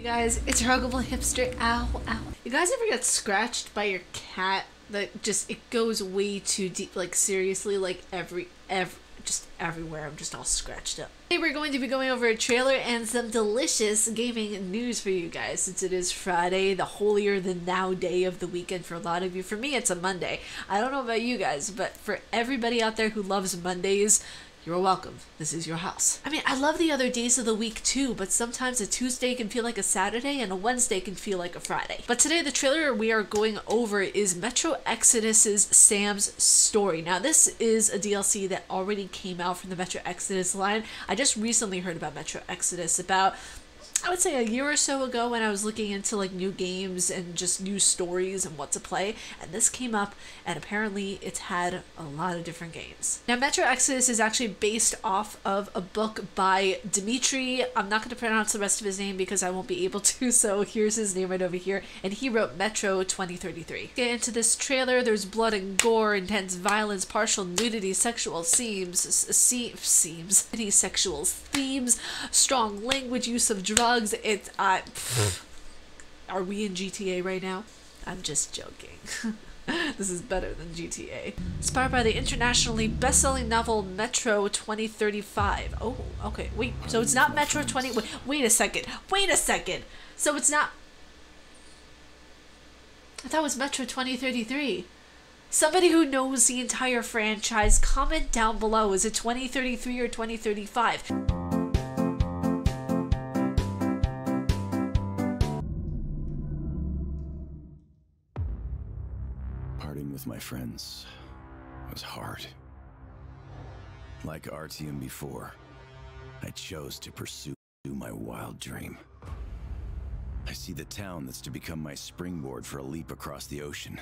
guys, it's your Huggable Hipster. Ow, ow. You guys ever get scratched by your cat that just, it goes way too deep, like seriously, like just everywhere. I'm just all scratched up. Today we're going to be going over a trailer and some delicious gaming news for you guys, since it is Friday, the holier than thou day of the weekend for a lot of you. For me, it's a Monday. I don't know about you guys, but for everybody out there who loves Mondays, you're welcome. This is your house. I mean, I love the other days of the week too, but sometimes a Tuesday can feel like a Saturday and a Wednesday can feel like a Friday. But today the trailer we are going over is Metro Exodus's Sam's Story. Now this is a DLC that already came out from the Metro Exodus line. I just recently heard about Metro Exodus about, I would say, a year or so ago when I was looking into like new games and just new stories and what to play, and this came up and apparently it's had a lot of different games. Now Metro Exodus is actually based off of a book by Dimitri. I'm not going to pronounce the rest of his name because I won't be able to, so here's his name right over here, and he wrote Metro 2033. Get into this trailer. There's blood and gore, intense violence, partial nudity, sexual themes, strong language, use of drugs. It's are we in GTA right now? I'm just joking. This is better than GTA. Inspired by the internationally best-selling novel Metro 2035. Oh, okay. Wait, so it's not Metro 20. Wait a second. Wait a second. So it's not. I thought it was Metro 2033. Somebody who knows the entire franchise, comment down below. Is it 2033 or 2035? Parting with my friends was hard. Like Artyom before, I chose to pursue my wild dream. I see the town that's to become my springboard for a leap across the ocean.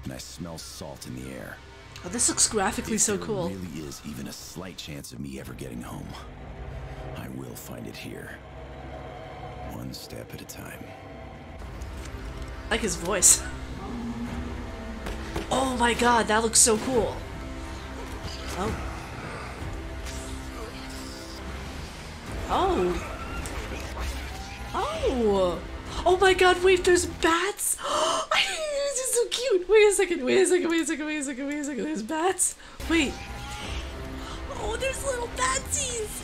And I smell salt in the air. Oh, this looks graphically so cool. If there really is even a slight chance of me ever getting home, I will find it here. One step at a time. I like his voice. Oh my god, that looks so cool. Oh. Oh. Oh. Oh my god, wait, there's bats? This is so cute. Wait a second. There's bats. Wait. Oh, there's little batsies.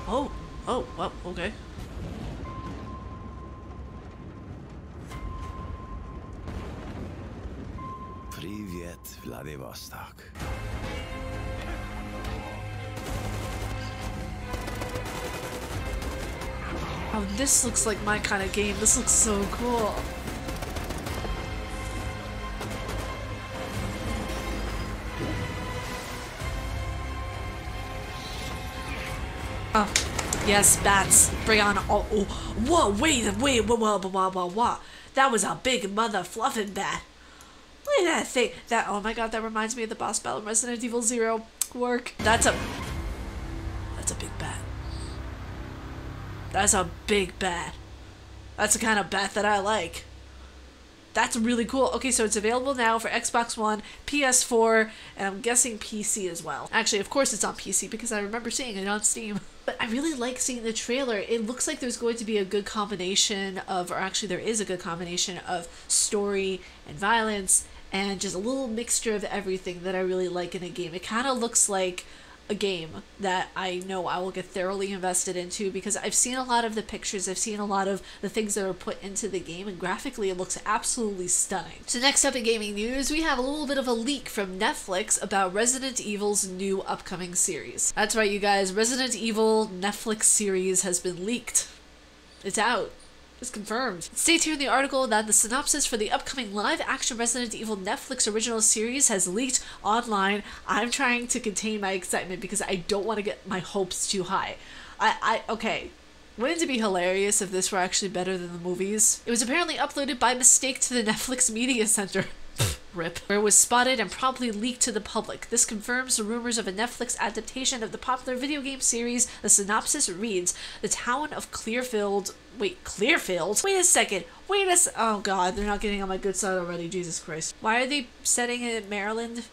Oh. Oh, well, okay. Привет, Vladivostok. Oh, this looks like my kind of game. This looks so cool. Oh, yes, bats. Bring on all. Oh, whoa, wait, whoa. That was a big mother fluffing bat. Look at that thing. That, oh my god, that reminds me of the boss battle in Resident Evil 0. Work. That's a big bat. That's a big bat. That's the kind of bat that I like. That's really cool. Okay, so it's available now for Xbox One, PS4, and I'm guessing PC as well. Actually, of course it's on PC because I remember seeing it on Steam. But I really like seeing the trailer. It looks like there's going to be a good combination of, or actually there is a good combination of story and violence and just a little mixture of everything that I really like in a game. It kind of looks like a game that I know I will get thoroughly invested into because I've seen a lot of the pictures, I've seen a lot of the things that are put into the game, and graphically it looks absolutely stunning. So next up in gaming news, we have a little bit of a leak from Netflix about Resident Evil's new upcoming series. That's right, you guys, Resident Evil Netflix series has been leaked. It's out. It's confirmed. It states here in the article that the synopsis for the upcoming live-action Resident Evil Netflix original series has leaked online. I'm trying to contain my excitement because I don't want to get my hopes too high. Okay. Wouldn't it be hilarious if this were actually better than the movies? It was apparently uploaded by mistake to the Netflix Media Center. RIP. Where it was spotted and promptly leaked to the public. This confirms the rumors of a Netflix adaptation of the popular video game series. The synopsis reads, the town of Clearfield... Wait, Clearfield? Wait a second. Oh god, they're not getting on my good side already. Jesus Christ. Why are they setting it in Maryland?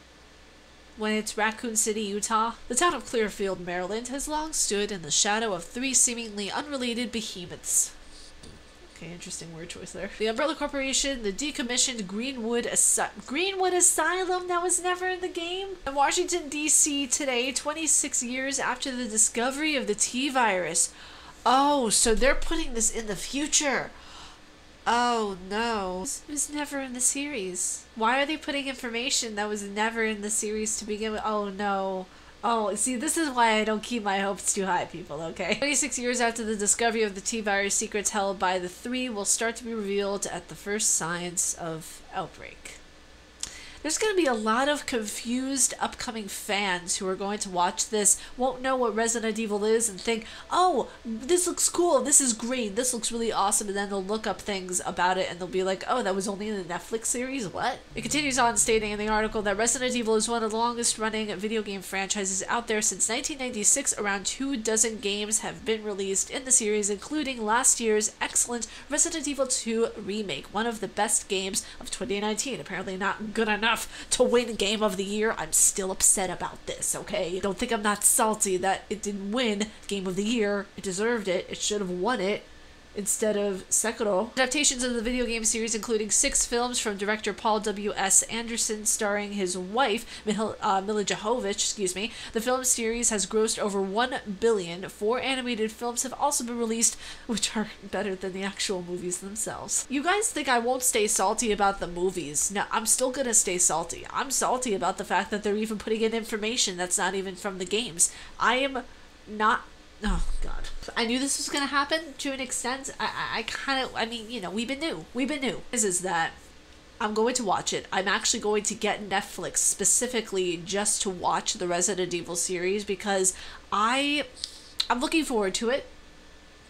when it's Raccoon City, Utah. The town of Clearfield, Maryland has long stood in the shadow of three seemingly unrelated behemoths. Okay, interesting word choice there. The Umbrella Corporation, the decommissioned Greenwood Asylum that was never in the game. In Washington, D.C. today, 26 years after the discovery of the T-virus. Oh, so they're putting this in the future. Oh no. It was never in the series. Why are they putting information that was never in the series to begin with? Oh no. Oh, see, this is why I don't keep my hopes too high, people, okay? 26 years after the discovery of the T-virus, secrets held by the three will start to be revealed at the first signs of outbreak. There's going to be a lot of confused upcoming fans who are going to watch this, won't know what Resident Evil is, and think, oh, this looks cool, this is great, this looks really awesome, and then they'll look up things about it and they'll be like, oh, that was only in the Netflix series? What? It continues on stating in the article that Resident Evil is one of the longest running video game franchises out there since 1996. Around 24 games have been released in the series, including last year's excellent Resident Evil 2 remake, one of the best games of 2019. Apparently not good enough to win Game of the Year. I'm still upset about this, okay? Don't think I'm not salty that it didn't win Game of the Year. It deserved it. It should have won it instead of Sekiro. Adaptations of the video game series, including 6 films from director Paul W.S. Anderson starring his wife, Mila Jovovich, The film series has grossed over $1 billion. 4 animated films have also been released, which are better than the actual movies themselves. You guys think I won't stay salty about the movies? No, I'm still gonna stay salty. I'm salty about the fact that they're even putting in information that's not even from the games. I am not... Oh, God. I knew this was going to happen to an extent. I mean, you know, we've been new. Is that I'm going to watch it. I'm actually going to get Netflix specifically just to watch the Resident Evil series because I'm looking forward to it,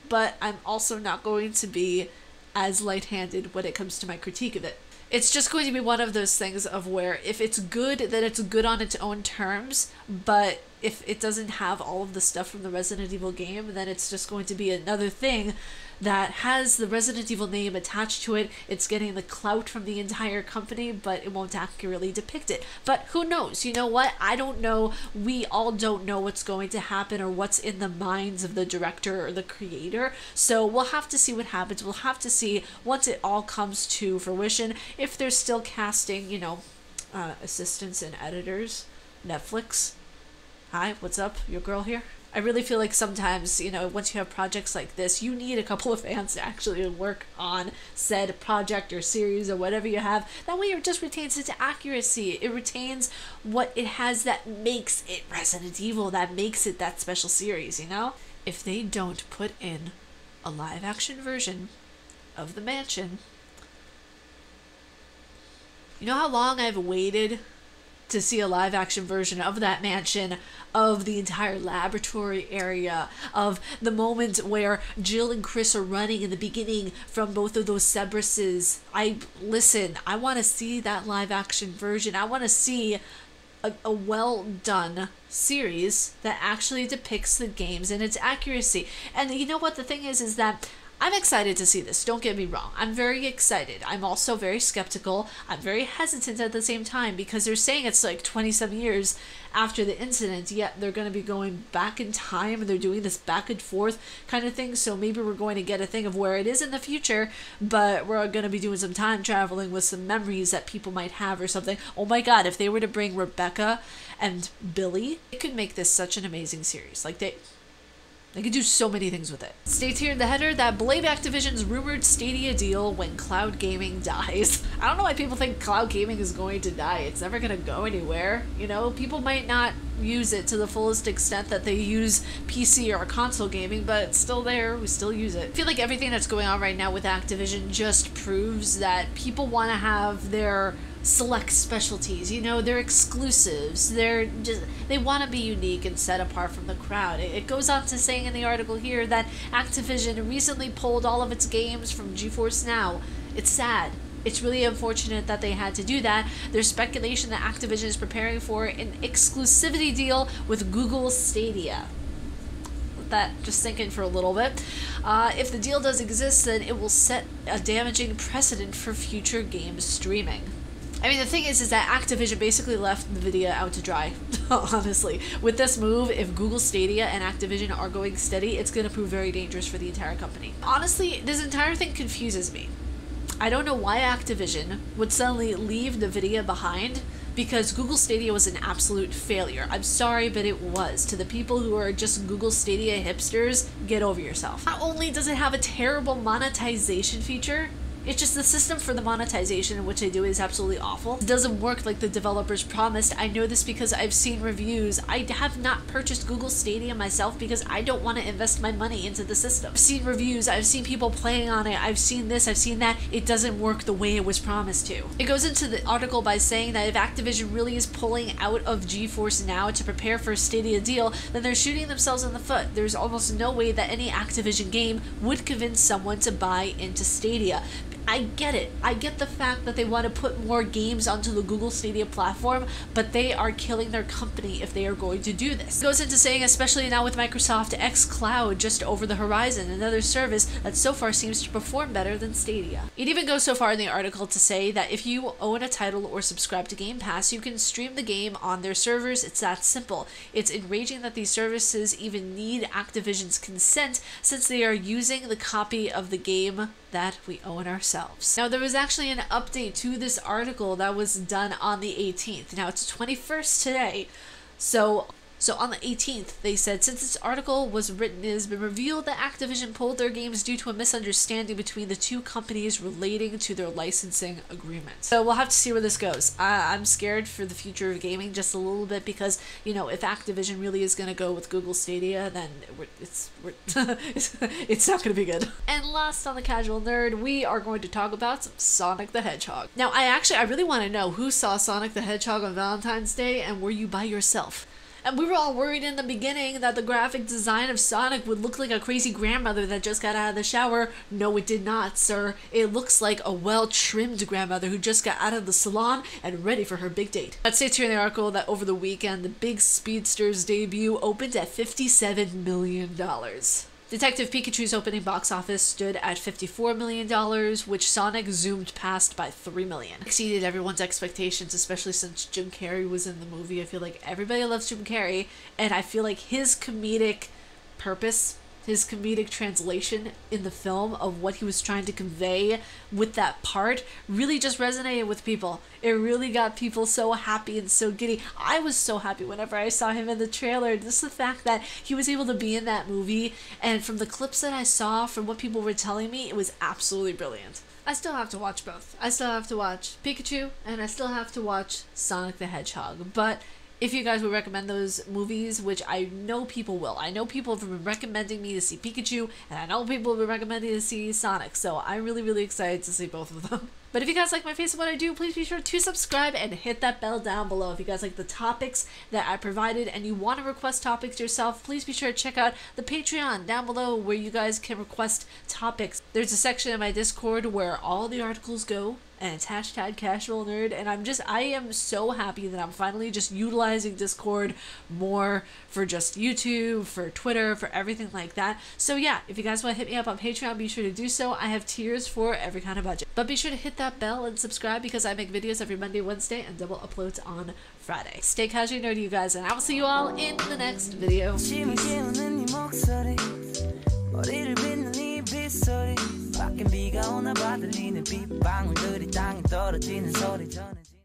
but I'm also not going to be as light-handed when it comes to my critique of it. It's just going to be one of those things of where if it's good, then it's good on its own terms, but if it doesn't have all of the stuff from the Resident Evil game, then it's just going to be another thing that has the Resident Evil name attached to it. It's getting the clout from the entire company, but it won't accurately depict it. But who knows? You know what? I don't know. We all don't know what's going to happen or what's in the minds of the director or the creator. So we'll have to see what happens. We'll have to see once it all comes to fruition if they're still casting, you know, assistants and editors. Netflix. Hi, what's up? Your girl here? I really feel like sometimes, you know, once you have projects like this, you need a couple of fans to actually work on said project or series or whatever you have. That way it just retains its accuracy. It retains what it has that makes it Resident Evil, that makes it that special series, you know? If they don't put in a live action version of the mansion, you know how long I've waited to see a live action version of that mansion, of the entire laboratory area, of the moment where Jill and Chris are running in the beginning from both of those Cerberuses. I want to see that live action version. I want to see a well done series that actually depicts the games and its accuracy. And you know what the thing is that I'm excited to see this, don't get me wrong. I'm very excited. I'm also very skeptical. I'm very hesitant at the same time because they're saying it's like 27 years after the incident, yet they're going to be going back in time and they're doing this back and forth kind of thing. So maybe we're going to get a thing of where it is in the future, but we're going to be doing some time traveling with some memories that people might have or something. Oh my God, if they were to bring Rebecca and Billy, it could make this such an amazing series. Like they could do so many things with it. States here in the header that blame Activision's rumored Stadia deal when cloud gaming dies. I don't know why people think cloud gaming is going to die. It's never going to go anywhere. You know, people might not use it to the fullest extent that they use PC or console gaming, but it's still there. We still use it. I feel like everything that's going on right now with Activision just proves that people want to have their select specialties, you know, they're exclusives, they want to be unique and set apart from the crowd. It goes on to saying in the article here that Activision recently pulled all of its games from GeForce Now. It's sad. It's really unfortunate that they had to do that. There's speculation that Activision is preparing for an exclusivity deal with Google Stadia. Let that just sink in for a little bit. If the deal does exist, then it will set a damaging precedent for future game streaming. I mean, the thing is that Activision basically left NVIDIA out to dry, honestly. With this move, if Google Stadia and Activision are going steady, it's going to prove very dangerous for the entire company. Honestly, this entire thing confuses me. I don't know why Activision would suddenly leave NVIDIA behind, because Google Stadia was an absolute failure. I'm sorry, but it was. To the people who are just Google Stadia hipsters, get over yourself. Not only does it have a terrible monetization feature, it's just the system for the monetization in which they do is absolutely awful. It doesn't work like the developers promised. I know this because I've seen reviews. I have not purchased Google Stadia myself because I don't want to invest my money into the system. I've seen reviews, I've seen people playing on it, I've seen this, I've seen that. It doesn't work the way it was promised to. It goes into the article by saying that if Activision really is pulling out of GeForce Now to prepare for a Stadia deal, then they're shooting themselves in the foot. There's almost no way that any Activision game would convince someone to buy into Stadia. I get it. I get the fact that they want to put more games onto the Google Stadia platform, but they are killing their company if they are going to do this. It goes into saying, especially now with Microsoft xCloud just over the horizon, another service that so far seems to perform better than Stadia. It even goes so far in the article to say that if you own a title or subscribe to Game Pass, you can stream the game on their servers. It's that simple. It's enraging that these services even need Activision's consent, since they are using the copy of the game that we own ourselves. Now, there was actually an update to this article that was done on the 18th. Now, it's 21st today, so on the 18th, they said, since this article was written, it has been revealed that Activision pulled their games due to a misunderstanding between the two companies relating to their licensing agreement. So we'll have to see where this goes. I'm scared for the future of gaming just a little bit because, you know, if Activision really is going to go with Google Stadia, then it's not going to be good. And last on the Casual Nerd, we are going to talk about some Sonic the Hedgehog. Now, I really want to know who saw Sonic the Hedgehog on Valentine's Day, and were you by yourself? And we were all worried in the beginning that the graphic design of Sonic would look like a crazy grandmother that just got out of the shower. No, it did not, sir. It looks like a well-trimmed grandmother who just got out of the salon and ready for her big date. It states here in the article that over the weekend, the big Speedster's debut opened at $57 million. Detective Pikachu's opening box office stood at $54 million, which Sonic zoomed past by $3 million. Exceeded everyone's expectations, especially since Jim Carrey was in the movie. I feel like everybody loves Jim Carrey, and I feel like his comedic purpose, his comedic translation in the film of what he was trying to convey with that part really just resonated with people. It really got people so happy and so giddy. I was so happy whenever I saw him in the trailer. Just the fact that he was able to be in that movie, and from the clips that I saw, from what people were telling me, it was absolutely brilliant. I still have to watch both. I still have to watch Pikachu, and I still have to watch Sonic the Hedgehog, but if you guys would recommend those movies, which I know people will. I know people have been recommending me to see Pikachu, and I know people have been recommending to see Sonic, so I'm really, really excited to see both of them. But if you guys like my face and what I do, please be sure to subscribe and hit that bell down below. If you guys like the topics that I provided and you want to request topics yourself, please be sure to check out the Patreon down below where you guys can request topics. There's a section in my Discord where all the articles go, and it's hashtag Casual Nerd, and I am so happy that I'm finally just utilizing Discord more for just YouTube, for Twitter, for everything like that. So yeah, if you guys want to hit me up on Patreon, be sure to do so. I have tiers for every kind of budget. But be sure to hit that bell and subscribe because I make videos every Monday, Wednesday, and double uploads on Friday. Stay casually nerdy, you guys, and I will see you all in the next video. Peace.